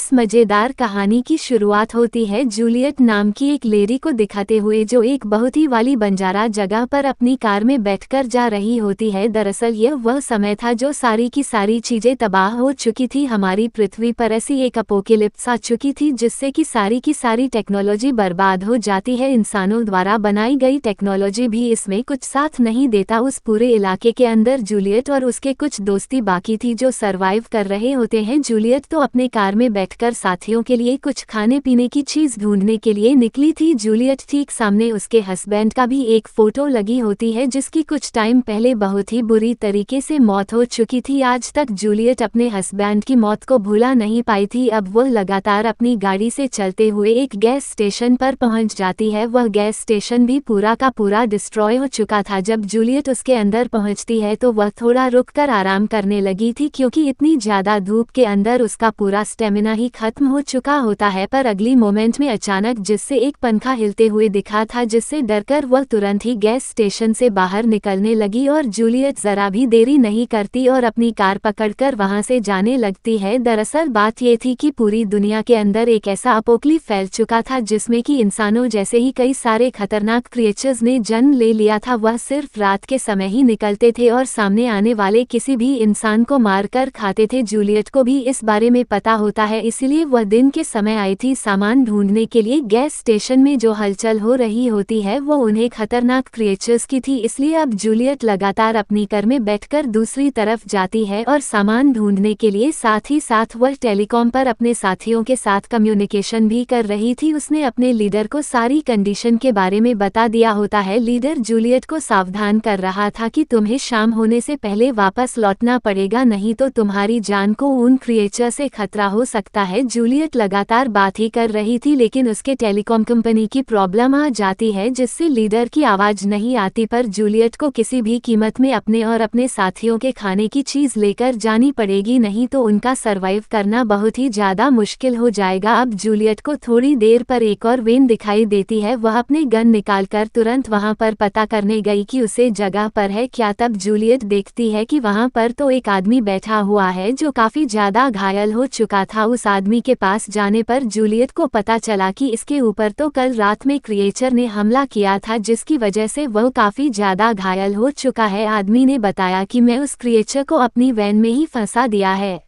इस मजेदार कहानी की शुरुआत होती है जूलियट नाम की एक लेडी को दिखाते हुए जो एक बहुत ही वाली बंजारा जगह पर अपनी कार में बैठकर जा रही होती है। दरअसल यह वह समय था जो सारी की सारी चीजें तबाह हो चुकी थी। हमारी पृथ्वी पर ऐसी एक अपोकेलिप्स आ चुकी थी जिससे कि सारी की सारी टेक्नोलॉजी बर्बाद हो जाती है। इंसानों द्वारा बनाई गई टेक्नोलॉजी भी इसमें कुछ साथ नहीं देता। उस पूरे इलाके के अंदर जूलियट और उसके कुछ दोस्ती बाकी थी जो सरवाइव कर रहे होते हैं। जूलियट तो अपने कार में बैठकर साथियों के लिए कुछ खाने पीने की चीज ढूंढने के लिए निकली थी। जूलियट ठीक सामने उसके हस्बैंड का भी एक फोटो लगी होती है जिसकी कुछ टाइम पहले बहुत ही बुरी तरीके से मौत हो चुकी थी। आज तक जूलियट अपने हस्बैंड की मौत को भुला नहीं पाई थी। अब वह लगातार अपनी गाड़ी से चलते हुए एक गैस स्टेशन पर पहुंच जाती है। वह गैस स्टेशन भी पूरा का पूरा डिस्ट्रॉय हो चुका था। जब जूलियट उसके अंदर पहुंचती है तो वह थोड़ा रुककर आराम करने लगी थी क्योंकि इतनी ज्यादा धूप के अंदर उसका पूरा स्टेमिना ही खत्म हो चुका होता है। पर अगली मोमेंट में अचानक जिससे एक पंखा हिलते हुए दिखा था जिससे डरकर वह तुरंत ही गैस स्टेशन से बाहर निकलने लगी और जूलियट जरा भी देरी नहीं करती और अपनी कार पकड़कर वहां से जाने लगती है। दरअसल बात ये थी कि पूरी दुनिया के अंदर एक ऐसा अपोकलिप फैल चुका था जिसमें कि इंसानों जैसे ही कई सारे खतरनाक क्रिएचर्स ने जन्म ले लिया था। वह सिर्फ रात के समय ही निकलते थे और सामने आने वाले किसी भी इंसान को मारकर खाते थे। जूलियट को भी इस बारे में पता होता है, इसलिए वह दिन के समय आई थी सामान ढूंढने के लिए। गैस स्टेशन में जो हलचल हो रही होती है वो उन्हें खतरनाक क्रिएचर्स की थी, इसलिए अब जूलियट लगातार अपनी कार में बैठकर दूसरी तरफ जाती है और सामान ढूंढने के लिए साथ ही साथ वह टेलीकॉम पर अपने साथियों के साथ कम्युनिकेशन भी कर रही थी। उसने अपने लीडर को सारी कंडीशन के बारे में बता दिया होता है। लीडर जूलियट को सावधान कर रहा था कि तुम्हें शाम होने से पहले वापस लौटना पड़ेगा, नहीं तो तुम्हारी जान को उन क्रिएचर से खतरा हो सकता है। जूलियट लगातार बात ही कर रही थी लेकिन उसके टेलीकॉम कंपनी की प्रॉब्लम आ जाती है जिससे लीडर की आवाज नहीं आती। पर जूलियट को किसी भी कीमत में अपने और अपने साथियों के खाने की चीज लेकर जानी पड़ेगी, नहीं तो उनका सरवाइव करना बहुत ही ज्यादा मुश्किल हो जाएगा। अब जूलियट को थोड़ी देर पर एक और वेन दिखाई देती है। वह अपने गन निकालकर तुरंत वहां पर पता करने गई कि उसे जगह पर है क्या। तब जूलियट देखती है कि वहां पर तो एक आदमी बैठा हुआ है जो काफी ज्यादा घायल हो चुका था। उस आदमी के पास जाने पर जूलियट को पता चला कि इसके ऊपर तो कल रात में क्रिएचर ने हमला किया था जिसकी वजह से वह काफी ज्यादा घायल हो चुका है। आदमी ने बताया कि मैं उस क्रिएचर को अपनी वैन में ही फंसा दिया है,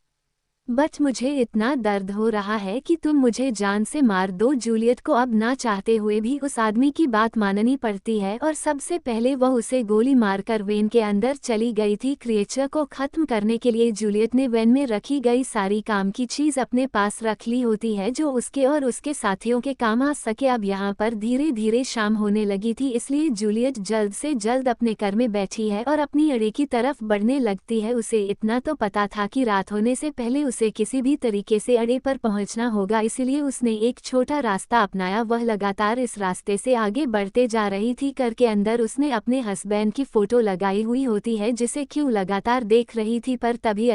बट मुझे इतना दर्द हो रहा है कि तुम मुझे जान से मार दो। जूलियट को अब ना चाहते हुए भी उस आदमी की बात माननी पड़ती है और सबसे पहले वह उसे गोली मारकर वेन के अंदर चली गई थी। क्रिएचर को खत्म करने के लिए जूलियट ने वेन में रखी गई सारी काम की चीज अपने पास रख ली होती है जो उसके और उसके साथियों के काम आ सके। अब यहाँ पर धीरे धीरे शाम होने लगी थी, इसलिए जूलियट जल्द से जल्द अपने घर में बैठी है और अपनी अड़े की तरफ बढ़ने लगती है। उसे इतना तो पता था कि रात होने से पहले उसे किसी भी तरीके से अड़े पर पहुंचना होगा, इसलिए उसने एक छोटा रास्ता अपनाया। वह लगातार इस रास्ते से आगे बढ़ते जा रही थी। घर के अंदर उसने अपने हस्बैंड की फोटो लगाई हुई होती है जिसे क्यों लगातार देख रही थी। पर तभी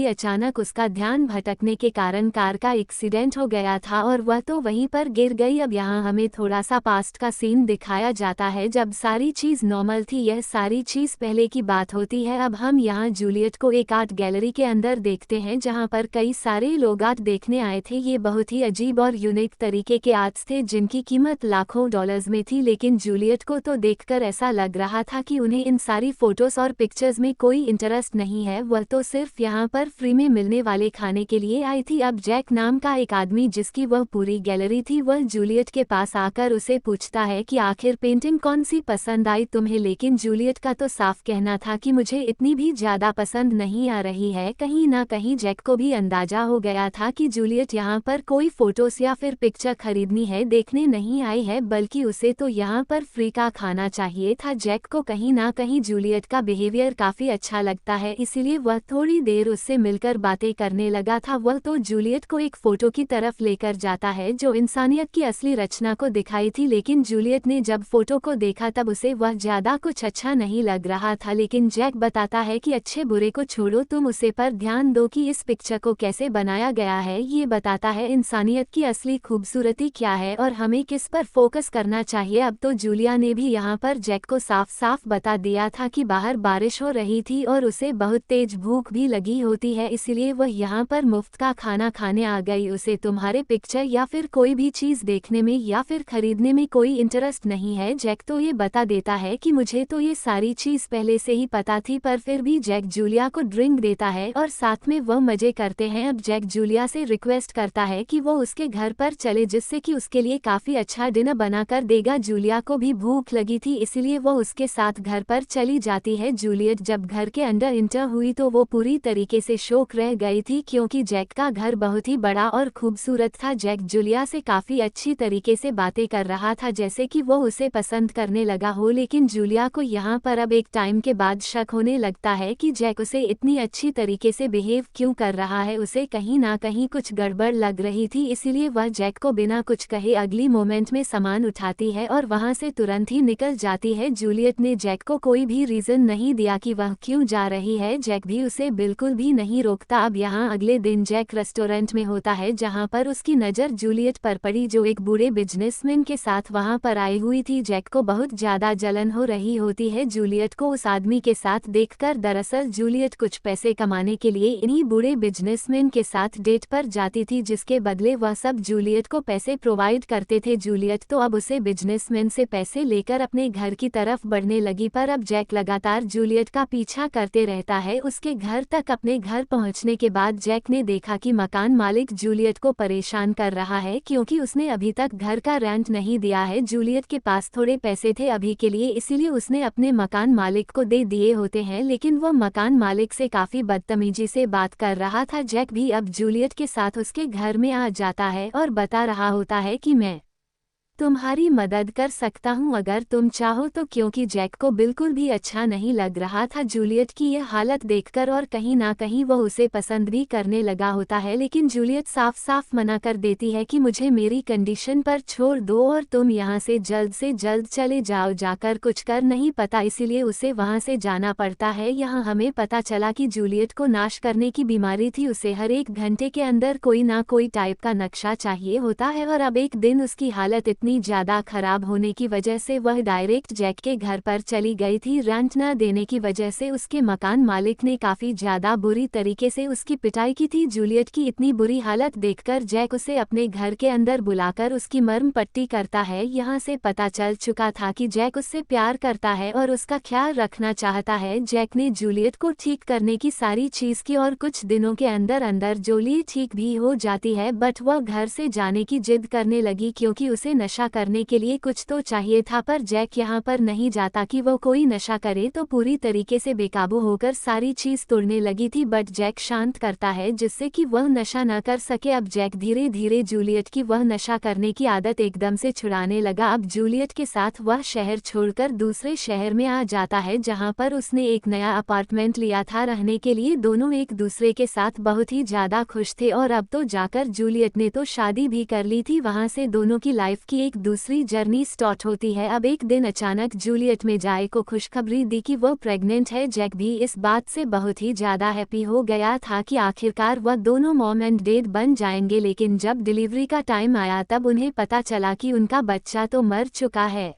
अचानक उसका ध्यान भटकने के कारण कार का एक्सीडेंट हो गया था और वह तो वहीं पर गिर गई। अब यहाँ हमें थोड़ा सा पास्ट का सीन दिखाया जाता है जब सारी चीज नॉर्मल थी। यह सारी चीज पहले की बात होती है। अब हम यहाँ जूलियट को एक आर्ट गैलरी के अंदर देखते हैं जहाँ पर कई सारे लोग आर्ट देखने आए थे। ये बहुत ही अजीब और यूनिक तरीके के आर्ट्स थे जिनकी कीमत लाखों डॉलर्स में थी, लेकिन जूलियट को तो देखकर ऐसा लग रहा था कि उन्हें इन सारी फोटोज और पिक्चर्स में कोई इंटरेस्ट नहीं है। वह तो सिर्फ यहाँ पर फ्री में मिलने वाले खाने के लिए आई थी। अब जैक नाम का एक आदमी जिसकी वह पूरी गैलरी थी वह जूलियट के पास आकर उसे पूछता है कि आखिर पेंटिंग कौन सी पसंद आई तुम्हें। लेकिन जूलियट का तो साफ कहना था कि मुझे इतनी भी ज्यादा पसंद नहीं आ रही है। कहीं ना कहीं जैक को भी अंदाजा हो गया था कि जूलियट यहाँ पर कोई फोटोज या फिर पिक्चर खरीदनी है देखने नहीं आई है, बल्कि उसे तो यहाँ पर फ्री का खाना चाहिए था। जैक को कहीं ना कहीं जूलियट का बिहेवियर काफी अच्छा लगता है, इसीलिए वह थोड़ी देर उससे मिलकर बातें करने लगा था। वह तो जूलियट को एक फोटो की तरफ लेकर जाता है जो इंसानियत की असली रचना को दिखाई थी, लेकिन जूलियट ने जब फोटो को देखा तब उसे वह ज्यादा कुछ अच्छा नहीं लग रहा था। लेकिन जैक बताता है कि अच्छे बुरे को छोड़ो, तुम उसे पर ध्यान दो कि इस इस पिक्चर को कैसे बनाया गया है, ये बताता है इंसानियत की असली खूबसूरती क्या है और हमें किस पर फोकस करना चाहिए। अब तो जूलिया ने भी यहाँ पर जैक को साफ साफ बता दिया था कि बाहर बारिश हो रही थी और उसे बहुत तेज भूख भी लगी होती है, इसलिए वह यहाँ पर मुफ्त का खाना खाने आ गई। उसे तुम्हारे पिक्चर या फिर कोई भी चीज़ देखने में या फिर खरीदने में कोई इंटरेस्ट नहीं है। जैक तो ये बता देता है कि मुझे तो ये सारी चीज़ पहले से ही पता थी, पर फिर भी जैक जूलिया को ड्रिंक देता है और साथ में वह मजे करते हैं। अब जैक जूलिया से रिक्वेस्ट करता है कि वो उसके घर पर चले, जिससे कि उसके लिए काफ़ी अच्छा डिनर बना कर देगा। जूलिया को भी भूख लगी थी, इसलिए वो उसके साथ घर पर चली जाती है। जूलियट जब घर के अंदर इंटर हुई तो वो पूरी तरीके से शॉक रह गई थी, क्योंकि जैक का घर बहुत ही बड़ा और खूबसूरत था। जैक जूलिया से काफ़ी अच्छी तरीके से बातें कर रहा था, जैसे कि वो उसे पसंद करने लगा हो, लेकिन जूलिया को यहाँ पर अब एक टाइम के बाद शक होने लगता है कि जैक उसे इतनी अच्छी तरीके से बिहेव क्यों कर रहा है। उसे कहीं ना कहीं कुछ गड़बड़ लग रही थी, इसीलिए वह जैक को बिना कुछ कहे अगली मोमेंट में सामान उठाती है और वहां से तुरंत ही निकल जाती है। जूलियट ने जैक को कोई भी रीजन नहीं दिया कि वह क्यों जा रही है। जैक भी उसे बिल्कुल भी नहीं रोकता। अब यहाँ अगले दिन जैक रेस्टोरेंट में होता है, जहाँ पर उसकी नज़र जूलियट पर पड़ी, जो एक बूढ़े बिजनेसमैन के साथ वहाँ पर आई हुई थी। जैक को बहुत ज्यादा जलन हो रही होती है जूलियट को उस आदमी के साथ देखकर। दरअसल जूलियट कुछ पैसे कमाने के लिए इन्हीं बूढ़े बिजनेसमैन के साथ डेट पर जाती थी, जिसके बदले वह सब जूलियट को पैसे प्रोवाइड करते थे। जूलियट तो अब उसे बिजनेसमैन से पैसे लेकर अपने घर की तरफ बढ़ने लगी, पर अब जैक लगातार जूलियट का पीछा करते रहता है। उसके घर तक अपने घर पहुंचने के बाद जैक ने देखा कि मकान मालिक जूलियट को परेशान कर रहा है, क्योंकि उसने अभी तक घर का रेंट नहीं दिया है। जूलियट के पास थोड़े पैसे थे अभी के लिए, इसीलिए उसने अपने मकान मालिक को दे दिए होते हैं, लेकिन वह मकान मालिक से काफी बदतमीजी से बात कर रहा था। जैक भी अब जूलियट के साथ उसके घर में आ जाता है और बता रहा होता है कि मैं तुम्हारी मदद कर सकता हूं अगर तुम चाहो तो, क्योंकि जैक को बिल्कुल भी अच्छा नहीं लग रहा था जूलियट की यह हालत देखकर, और कहीं ना कहीं वह उसे पसंद भी करने लगा होता है। लेकिन जूलियट साफ साफ मना कर देती है कि मुझे मेरी कंडीशन पर छोड़ दो और तुम यहाँ से जल्द चले जाओ, जाकर कुछ कर नहीं पता, इसीलिए उसे वहाँ से जाना पड़ता है। यहाँ हमें पता चला कि जूलियट को नाश करने की बीमारी थी, उसे हर एक घंटे के अंदर कोई ना कोई टाइप का नक्शा चाहिए होता है, और अब एक दिन उसकी हालत इतनी ज्यादा खराब होने की वजह से वह डायरेक्ट जैक के घर पर चली गई थी। रेंट न देने की वजह से उसके मकान मालिक ने काफी ज्यादा बुरी तरीके से उसकी पिटाई की थी। जूलियट की इतनी बुरी हालत देखकर जैक उसे अपने घर के अंदर बुलाकर उसकी मर्म पट्टी करता है। यहाँ से पता चल चुका था कि जैक उससे प्यार करता है और उसका ख्याल रखना चाहता है। जैक ने जूलियट को ठीक करने की सारी चीज की और कुछ दिनों के अंदर अंदर जूली ठीक भी हो जाती है, बट वह घर से जाने की जिद करने लगी, क्योंकि उसे नशा करने के लिए कुछ तो चाहिए था। पर जैक यहाँ पर नहीं जाता कि वो कोई नशा करे, तो पूरी तरीके से बेकाबू होकर सारी चीज तोड़ने लगी थी, बट जैक शांत करता है जिससे कि वह नशा न कर सके। अब जैक धीरे धीरे जूलियट की वह नशा करने की आदत एकदम से छुड़ाने लगा। अब जूलियट के साथ वह शहर छोड़कर दूसरे शहर में आ जाता है, जहाँ पर उसने एक नया अपार्टमेंट लिया था रहने के लिए। दोनों एक दूसरे के साथ बहुत ही ज्यादा खुश थे, और अब तो जाकर जूलियट ने तो शादी भी कर ली थी। वहाँ से दोनों की लाइफ की एक दूसरी जर्नी स्टार्ट होती है। अब एक दिन अचानक जूलियट में जैक को खुशखबरी दी कि वह प्रेग्नेंट है। जैक भी इस बात से बहुत ही ज्यादा हैप्पी हो गया था कि आखिरकार वह दोनों मॉम एंड डैड बन जाएंगे, लेकिन जब डिलीवरी का टाइम आया तब उन्हें पता चला कि उनका बच्चा तो मर चुका है।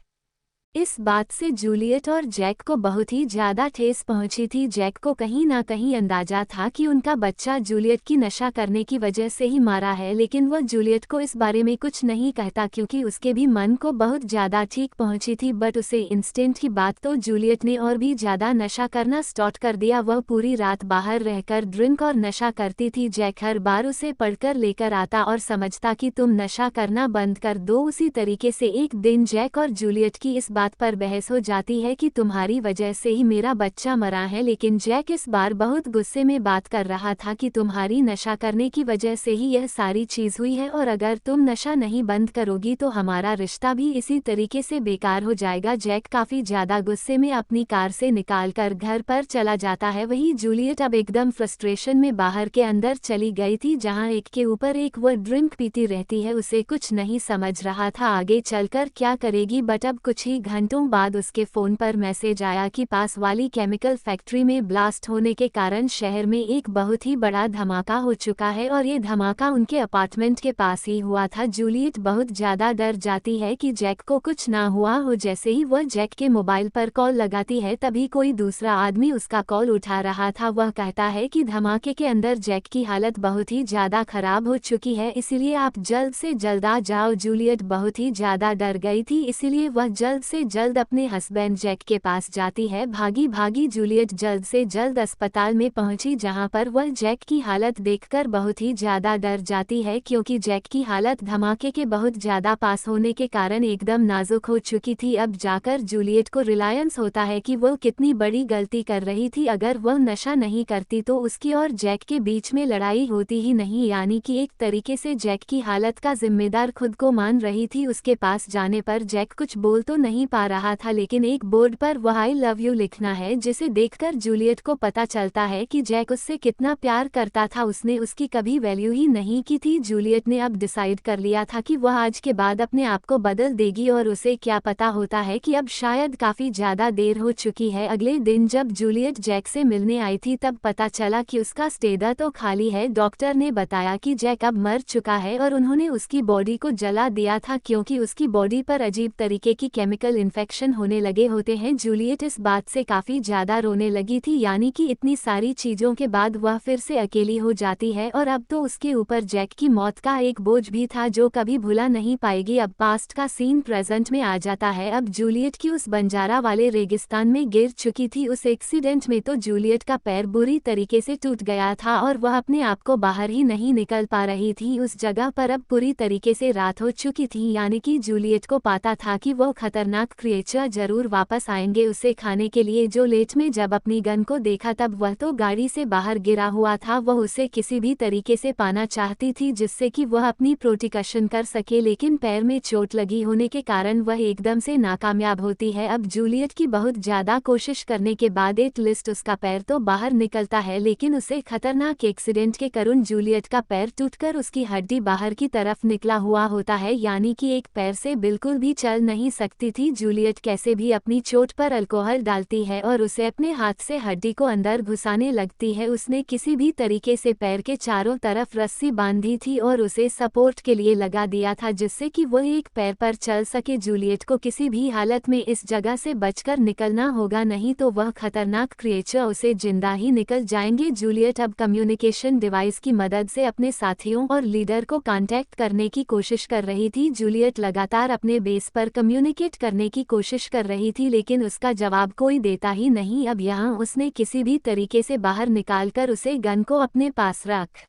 इस बात से जूलियट और जैक को बहुत ही ज्यादा ठेस पहुंची थी। जैक को कहीं ना कहीं अंदाजा था कि उनका बच्चा जूलियट की नशा करने की वजह से ही मारा है, लेकिन वह जूलियट को इस बारे में कुछ नहीं कहता, क्योंकि उसके भी मन को बहुत ज्यादा ठीक पहुंची थी। बट उसे इंस्टेंट की बात तो जूलियट ने और भी ज्यादा नशा करना स्टार्ट कर दिया। वह पूरी रात बाहर रहकर ड्रिंक और नशा करती थी। जैक हर बार उसे पढ़कर लेकर आता और समझता कि तुम नशा करना बंद कर दो। उसी तरीके से एक दिन जैक और जूलियट की इस बात पर बहस हो जाती है कि तुम्हारी वजह से ही मेरा बच्चा मरा है, लेकिन जैक इस बार बहुत गुस्से में बात कर रहा था कि तुम्हारी नशा करने की वजह से ही यह सारी चीज हुई है, और अगर तुम नशा नहीं बंद करोगी तो हमारा रिश्ता भी इसी तरीके से बेकार हो जाएगा। जैक काफी ज्यादा गुस्से में अपनी कार से निकालकर घर पर चला जाता है। वही जूलियट अब एकदम फ्रस्ट्रेशन में बाहर के अंदर चली गई थी, जहाँ एक के ऊपर एक वह ड्रिंक पीती रहती है। उसे कुछ नहीं समझ रहा था आगे चलकर क्या करेगी, बट अब कुछ ही घंटों बाद उसके फ़ोन पर मैसेज आया कि पास वाली केमिकल फैक्ट्री में ब्लास्ट होने के कारण शहर में एक बहुत ही बड़ा धमाका हो चुका है और ये धमाका उनके अपार्टमेंट के पास ही हुआ था। जूलियट बहुत ज़्यादा डर जाती है कि जैक को कुछ ना हुआ हो। जैसे ही वह जैक के मोबाइल पर कॉल लगाती है तभी कोई दूसरा आदमी उसका कॉल उठा रहा था। वह कहता है कि धमाके के अंदर जैक की हालत बहुत ही ज़्यादा खराब हो चुकी है, इसलिए आप जल्द से जल्द आ जाओ। जूलियट बहुत ही ज़्यादा डर गई थी, इसलिए वह जल्द से जल्द अपने हस्बैंड जैक के पास जाती है। भागी भागी जूलियट जल्द से जल्द अस्पताल में पहुंची, जहां पर वह जैक की हालत देखकर बहुत ही ज़्यादा डर जाती है, क्योंकि जैक की हालत धमाके के बहुत ज़्यादा पास होने के कारण एकदम नाजुक हो चुकी थी। अब जाकर जूलियट को रिलायंस होता है कि वो कितनी बड़ी गलती कर रही थी। अगर वह नशा नहीं करती तो उसकी और जैक के बीच में लड़ाई होती ही नहीं, यानी कि एक तरीके से जैक की हालत का जिम्मेदार खुद को मान रही थी। उसके पास जाने पर जैक कुछ बोल तो नहीं पा रहा था, लेकिन एक बोर्ड पर वह आई लव यू लिखना है, जिसे देखकर जूलियट को पता चलता है कि जैक उससे कितना प्यार करता था। उसने उसकी कभी वैल्यू ही नहीं की थी। जूलियट ने अब डिसाइड कर लिया था कि वह आज के बाद अपने आप को बदल देगी, और उसे क्या पता होता है कि अब शायद काफ़ी ज़्यादा देर हो चुकी है। अगले दिन जब जूलियट जैक से मिलने आई थी तब पता चला कि उसका स्टेडा तो खाली है। डॉक्टर ने बताया कि जैक अब मर चुका है और उन्होंने उसकी बॉडी को जला दिया था, क्योंकि उसकी बॉडी पर अजीब तरीके की केमिकल इन्फेक्शन होने लगे होते हैं। जूलियट इस बात से काफ़ी ज़्यादा रोने लगी थी, यानी कि इतनी सारी चीज़ों के बाद वह फिर से अकेली हो जाती है, और अब तो उसके ऊपर जैक की मौत का एक बोझ भी था जो कभी भुला नहीं पाएगी। अब पास्ट का सीन प्रेजेंट में आ जाता है। अब जूलियट की उस बंजारा वाले रेगिस्तान में गिर चुकी थी। उस एक्सीडेंट में तो जूलियट का पैर बुरी तरीके से टूट गया था और वह अपने आप को बाहर ही नहीं निकल पा रही थी। उस जगह पर अब पूरी तरीके से रात हो चुकी थी, यानी कि जूलियट को पता था कि वो खतरनाक क्रिएचर जरूर वापस आएंगे उसे खाने के लिए। जो लेट में जब अपनी गन को देखा तब वह तो गाड़ी से बाहर गिरा हुआ था। वह उसे किसी भी तरीके से पाना चाहती थी जिससे कि वह अपनी प्रोटेक्शन कर सके, लेकिन पैर में चोट लगी होने के कारण वह एकदम से नाकामयाब होती है। अब जूलियट की बहुत ज़्यादा कोशिश करने के बाद एटलीस्ट उसका पैर तो बाहर निकलता है, लेकिन उसे खतरनाक एक्सीडेंट के कारण जूलियट का पैर टूटकर उसकी हड्डी बाहर की तरफ निकला हुआ होता है, यानी कि एक पैर से बिल्कुल भी चल नहीं सकती थी। जूलियट कैसे भी अपनी चोट पर अल्कोहल डालती है और उसे अपने हाथ से हड्डी को अंदर घुसाने लगती है। उसने किसी भी तरीके से पैर के चारों तरफ रस्सी बांधी थी और उसे सपोर्ट के लिए लगा दिया था, जिससे कि वह एक पैर पर चल सके। जूलियट को किसी भी हालत में इस जगह से बचकर निकलना होगा, नहीं तो वह खतरनाक क्रिएचर उसे जिंदा ही निकल जाएंगे। जूलियट अब कम्युनिकेशन डिवाइस की मदद से अपने साथियों और लीडर को कांटेक्ट करने की कोशिश कर रही थी। जूलियट लगातार अपने बेस पर कम्युनिकेट करने की कोशिश कर रही थी, लेकिन उसका जवाब कोई देता ही नहीं। अब यहाँ उसने किसी भी तरीके से बाहर निकालकर उसे गन को अपने पास रख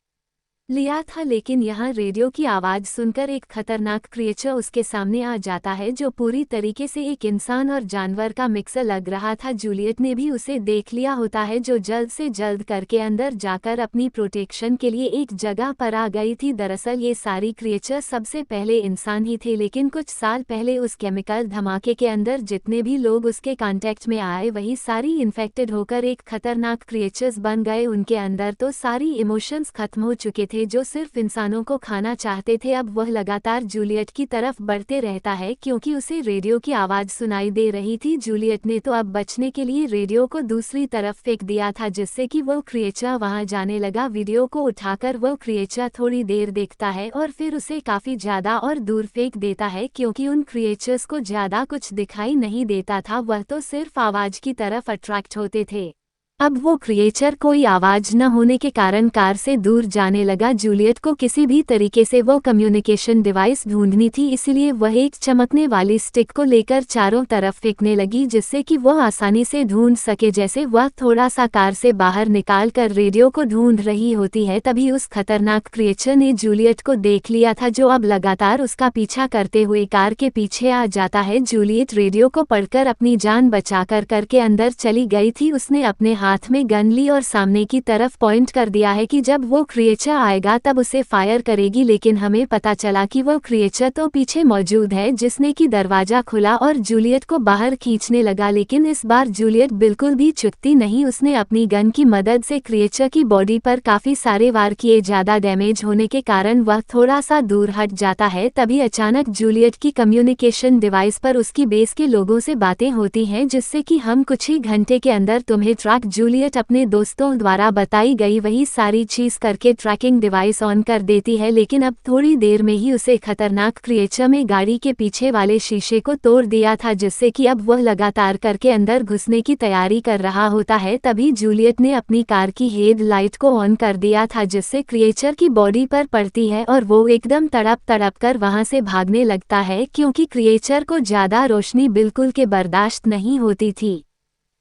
लिया था, लेकिन यहाँ रेडियो की आवाज़ सुनकर एक खतरनाक क्रिएचर उसके सामने आ जाता है, जो पूरी तरीके से एक इंसान और जानवर का मिक्सर लग रहा था। जूलियट ने भी उसे देख लिया होता है, जो जल्द से जल्द करके अंदर जाकर अपनी प्रोटेक्शन के लिए एक जगह पर आ गई थी। दरअसल ये सारी क्रिएचर सबसे पहले इंसान ही थे, लेकिन कुछ साल पहले उस केमिकल धमाके के अंदर जितने भी लोग उसके कांटेक्ट में आए वही सारी इन्फेक्टेड होकर एक खतरनाक क्रिएचर्स बन गए। उनके अंदर तो सारी इमोशंस खत्म हो चुके थे, जो सिर्फ इंसानों को खाना चाहते थे। अब वह लगातार जूलियट की तरफ बढ़ते रहता है, क्योंकि उसे रेडियो की आवाज़ सुनाई दे रही थी। जूलियट ने तो अब बचने के लिए रेडियो को दूसरी तरफ फेंक दिया था, जिससे कि वो क्रिएचर वहां जाने लगा। वीडियो को उठाकर वो क्रिएचर थोड़ी देर देखता है और फिर उसे काफ़ी ज़्यादा और दूर फेंक देता है, क्योंकि उन क्रिएचर्स को ज़्यादा कुछ दिखाई नहीं देता था, वह तो सिर्फ आवाज़ की तरफ अट्रैक्ट होते थे। अब वो क्रिएचर कोई आवाज़ न होने के कारण कार से दूर जाने लगा। जूलियट को किसी भी तरीके से वो कम्युनिकेशन डिवाइस ढूंढनी थी, इसलिए वह एक चमकने वाली स्टिक को लेकर चारों तरफ फेंकने लगी, जिससे कि वह आसानी से ढूंढ सके। जैसे वह थोड़ा सा कार से बाहर निकाल कर रेडियो को ढूंढ रही होती है, तभी उस खतरनाक क्रिएचर ने जूलियट को देख लिया था, जो अब लगातार उसका पीछा करते हुए कार के पीछे आ जाता है। जूलियट रेडियो को पढ़कर अपनी जान बचाकर करके अंदर चली गई थी। उसने अपने हाथ हाथ में गन ली और सामने की तरफ पॉइंट कर दिया है कि जब वो क्रिएचर आएगा तब उसे फायर करेगी, लेकिन हमें पता चला कि वो क्रिएचर तो पीछे मौजूद है, जिसने कि दरवाजा खुला और जूलियट को बाहर खींचने लगा। लेकिन इस बार जूलियट बिल्कुल भी चुकती नहीं, उसने अपनी गन की मदद से क्रिएचर की बॉडी पर काफी सारे वार किए। ज्यादा डैमेज होने के कारण वह थोड़ा सा दूर हट जाता है। तभी अचानक जूलियट की कम्युनिकेशन डिवाइस पर उसकी बेस के लोगों से बातें होती हैं, जिससे कि हम कुछ ही घंटे के अंदर तुम्हें ट्रैक। जूलियट अपने दोस्तों द्वारा बताई गई वही सारी चीज करके ट्रैकिंग डिवाइस ऑन कर देती है, लेकिन अब थोड़ी देर में ही उसे खतरनाक क्रिएचर में गाड़ी के पीछे वाले शीशे को तोड़ दिया था, जिससे कि अब वह लगातार करके अंदर घुसने की तैयारी कर रहा होता है। तभी जूलियट ने अपनी कार की हेडलाइट को ऑन कर दिया था, जिससे क्रिएचर की बॉडी पर पड़ती है और वो एकदम तड़प कर वहां से भागने लगता है, क्योंकि क्रिएचर को ज्यादा रोशनी बिल्कुल के बर्दाश्त नहीं होती थी।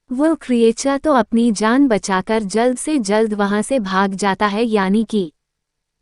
वो क्रिएचर तो अपनी जान बचाकर जल्द से जल्द वहां से भाग जाता है, यानी कि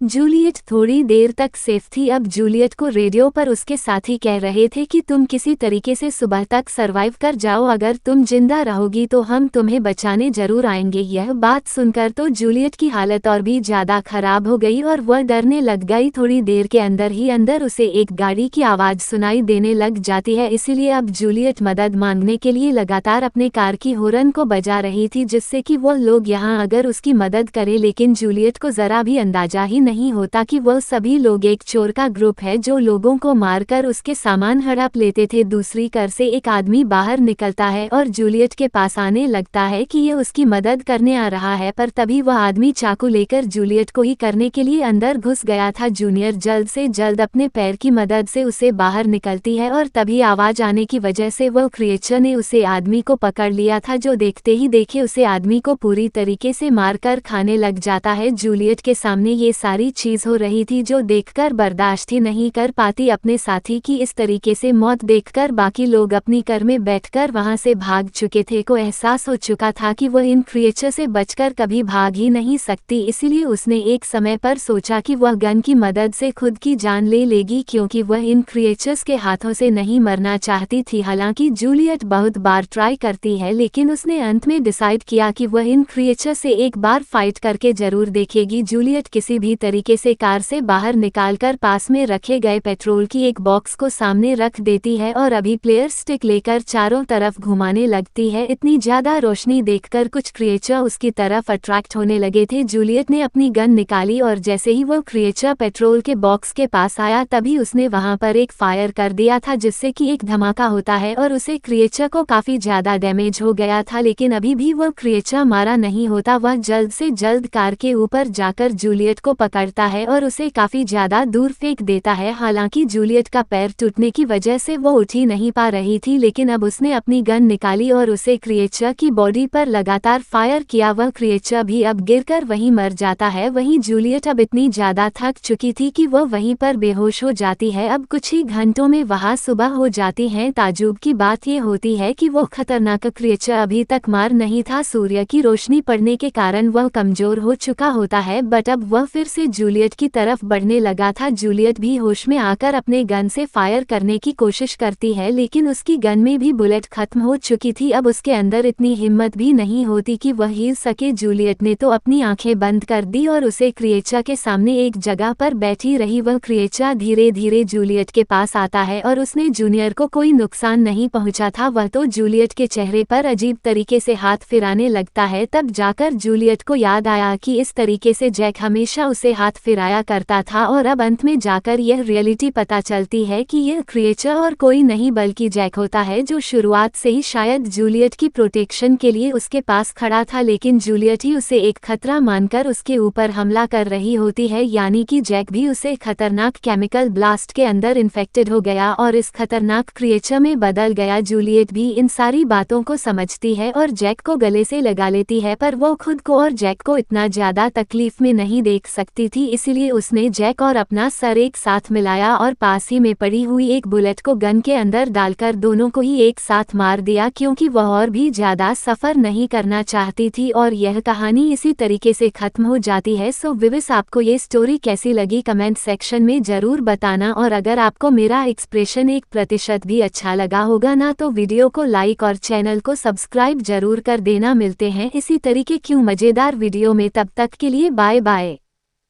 जूलियट थोड़ी देर तक सेफ थी। अब जूलियट को रेडियो पर उसके साथी कह रहे थे कि तुम किसी तरीके से सुबह तक सरवाइव कर जाओ, अगर तुम जिंदा रहोगी तो हम तुम्हें बचाने जरूर आएंगे। यह बात सुनकर तो जूलियट की हालत और भी ज्यादा खराब हो गई और वह डरने लग गई। थोड़ी देर के अंदर ही अंदर उसे एक गाड़ी की आवाज सुनाई देने लग जाती है, इसीलिए अब जूलियट मदद मांगने के लिए लगातार अपने कार की हॉर्न को बजा रही थी, जिससे कि वो लोग यहाँ अगर उसकी मदद करें। लेकिन जूलियट को जरा भी अंदाजा ही नहीं होता कि वह सभी लोग एक चोर का ग्रुप है जो लोगों को मारकर उसके सामान हड़प लेते थे। दूसरी कार से एक आदमी बाहर निकलता है और जूलियट के पास आने लगता है कि यह उसकी मदद करने आ रहा है, पर तभी वह आदमी चाकू लेकर जूलियट को ही करने के लिए अंदर घुस गया था। जूनियर जल्द से जल्द अपने पैर की मदद से उसे बाहर निकलती है और तभी आवाज आने की वजह से वह क्रिएचर ने उसे आदमी को पकड़ लिया था, जो देखते ही देखे उसे आदमी को पूरी तरीके से मारकर खाने लग जाता है। जूलियट के सामने ये सारी चीज हो रही थी जो देखकर बर्दाश्त ही नहीं कर पाती। अपने साथी की इस तरीके से मौत देखकर बाकी लोग अपनी कार में बैठकर वहां से भाग चुके थे। को एहसास हो चुका था कि वह इन क्रिएचर से बचकर कभी भाग ही नहीं सकती, इसीलिए उसने एक समय पर सोचा कि वह गन की मदद से खुद की जान ले लेगी, क्योंकि वह इन क्रिएचर्स के हाथों से नहीं मरना चाहती थी। हालांकि जूलियट बहुत बार ट्राई करती है, लेकिन उसने अंत में डिसाइड किया कि वह इन क्रिएचर से एक बार फाइट करके जरूर देखेगी। जूलियट किसी भी तरीके से कार से बाहर निकालकर पास में रखे गए पेट्रोल की एक बॉक्स को सामने रख देती है और अभी प्लेयर स्टिक लेकर चारों तरफ घुमाने लगती है। इतनी ज्यादा रोशनी देखकर कुछ क्रिएचर उसकी तरफ अट्रैक्ट होने लगे थे। जूलियट ने अपनी गन निकाली और जैसे ही वो क्रिएचर पेट्रोल के बॉक्स के पास आया तभी उसने वहां पर एक फायर कर दिया था, जिससे कि एक धमाका होता है और उसे क्रिएचर को काफी ज्यादा डैमेज हो गया था। लेकिन अभी भी वो क्रिएचर मारा नहीं होता। वह जल्द से जल्द कार के ऊपर जाकर जूलियट को पकड़ता है और उसे काफी ज्यादा दूर फेंक देता है। हालांकि जूलियट का पैर टूटने की वजह से वो उठ ही नहीं पा रही थी, लेकिन अब उसने अपनी गन निकाली और उसे क्रिएचर की बॉडी पर लगातार फायर किया। वह क्रिएचर भी अब गिरकर वहीं मर जाता है। वहीं जूलियट अब इतनी ज्यादा थक चुकी थी कि वह वहीं पर बेहोश हो जाती है। अब कुछ ही घंटों में वहां सुबह हो जाती है। ताजुब की बात यह होती है कि वो खतरनाक क्रिएचर अभी तक मार नहीं था। सूर्य की रोशनी पड़ने के कारण वह कमजोर हो चुका होता है, बट अब वह फिर से जूलियट की तरफ बढ़ने लगा था। जूलियट भी होश में आकर अपने गन से फायर करने की कोशिश करती है, लेकिन उसकी गन में भी बुलेट खत्म हो चुकी थी। अब उसके अंदर इतनी हिम्मत भी नहीं होती कि वह हिल सके। जूलियट ने तो अपनी आंखें बंद कर दी और उसे क्रिएचर के सामने एक जगह पर बैठी रही। वह क्रिएचर धीरे धीरे जूलियट के पास आता है और उसने जूनियर को कोई नुकसान नहीं पहुंचा था। वह तो जूलियट के चेहरे पर अजीब तरीके से हाथ फिराने लगता है। तब जाकर जूलियट को याद आया कि इस तरीके से जैक हमेशा उसे हाथ फिराया करता था, और अब अंत में जाकर यह रियलिटी पता चलती है कि यह क्रिएचर और कोई नहीं बल्कि जैक होता है, जो शुरुआत से ही शायद जूलियट की प्रोटेक्शन के लिए उसके पास खड़ा था। लेकिन जूलियट ही उसे एक खतरा मानकर उसके ऊपर हमला कर रही होती है, यानी कि जैक भी उसे खतरनाक केमिकल ब्लास्ट के अंदर इन्फेक्टेड हो गया और इस खतरनाक क्रिएचर में बदल गया। जूलियट भी इन सारी बातों को समझती है और जैक को गले से लगा लेती है, पर वो खुद को और जैक को इतना ज्यादा तकलीफ में नहीं देख सकती। सकती थी, इसलिए उसने जैक और अपना सर एक साथ मिलाया और पास ही में पड़ी हुई एक बुलेट को गन के अंदर डालकर दोनों को ही एक साथ मार दिया, क्योंकि वह और भी ज़्यादा सफ़र नहीं करना चाहती थी और यह कहानी इसी तरीके से ख़त्म हो जाती है। सो व्यूअर्स, आपको ये स्टोरी कैसी लगी कमेंट सेक्शन में ज़रूर बताना, और अगर आपको मेरा एक्सप्रेशन 1% भी अच्छा लगा होगा ना तो वीडियो को लाइक और चैनल को सब्सक्राइब जरूर कर देना। मिलते हैं इसी तरीके की मज़ेदार वीडियो में, तब तक के लिए बाय बाय।